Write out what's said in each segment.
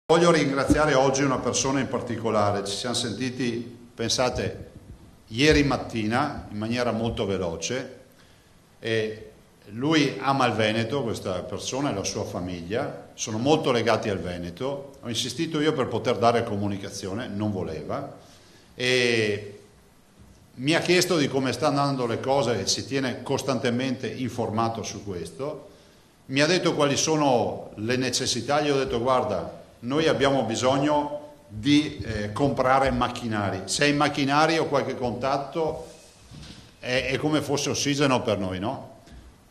Voglio ringraziare oggi una persona in particolare. Ci siamo sentiti, pensate, ieri mattina in maniera molto veloce, e lui ama il Veneto, questa persona, e la sua famiglia, sono molto legati al Veneto. Ho insistito io per poter dare comunicazione, non voleva, e mi ha chiesto di come stanno andando le cose e si tiene costantemente informato su questo. Mi ha detto quali sono le necessità, gli ho detto: guarda, noi abbiamo bisogno di comprare macchinari. Se hai macchinari o qualche contatto è come fosse ossigeno per noi, no?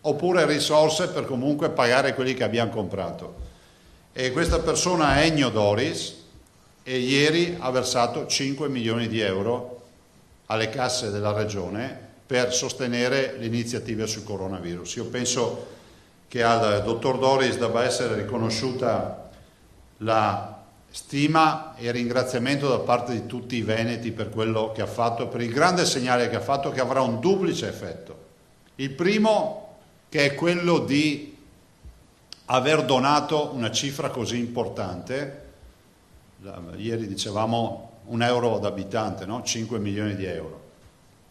Oppure risorse per comunque pagare quelli che abbiamo comprato. E questa persona è Ennio Doris e ieri ha versato 5 milioni di euro alle casse della regione per sostenere le iniziative sul coronavirus. Io penso che al dottor Doris debba essere riconosciuta la stima e il ringraziamento da parte di tutti i veneti per quello che ha fatto, per il grande segnale che ha fatto, che avrà un duplice effetto. Il primo, che è quello di aver donato una cifra così importante, ieri dicevamo €1 ad abitante, no? 5 milioni di euro,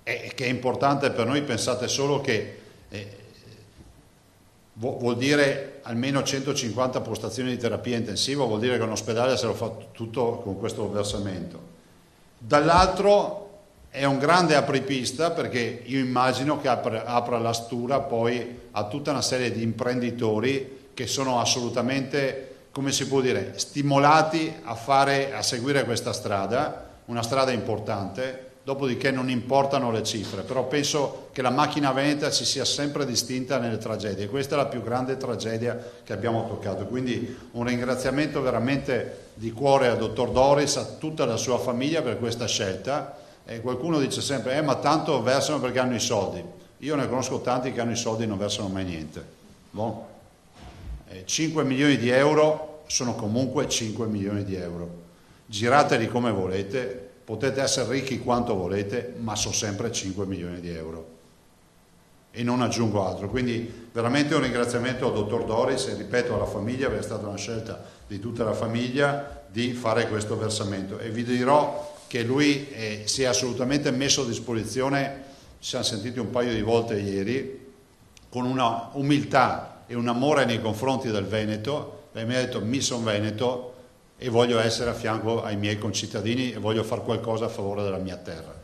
e che è importante per noi. Pensate solo che vuol dire almeno 150 postazioni di terapia intensiva, vuol dire che un ospedale se lo fa tutto con questo versamento. Dall'altro è un grande apripista, perché io immagino che apra la stura poi a tutta una serie di imprenditori che sono assolutamente, come si può dire, stimolati a seguire questa strada, una strada importante. Dopodiché non importano le cifre, però penso che la macchina veneta si sia sempre distinta nelle tragedie. Questa è la più grande tragedia che abbiamo toccato. Quindi un ringraziamento veramente di cuore al dottor Doris, a tutta la sua famiglia per questa scelta. E qualcuno dice sempre: ma tanto versano perché hanno i soldi. Io ne conosco tanti che hanno i soldi e non versano mai niente. Bon. 5 milioni di euro sono comunque 5 milioni di euro. Girateli come volete. Potete essere ricchi quanto volete, ma sono sempre 5 milioni di euro. E non aggiungo altro. Quindi veramente un ringraziamento al dottor Doris e, ripeto, alla famiglia, perché è stata una scelta di tutta la famiglia di fare questo versamento. E vi dirò che lui si è assolutamente messo a disposizione, ci siamo sentiti un paio di volte ieri, con una umiltà e un amore nei confronti del Veneto, e mi ha detto: mi sono veneto e voglio essere a fianco ai miei concittadini e voglio fare qualcosa a favore della mia terra.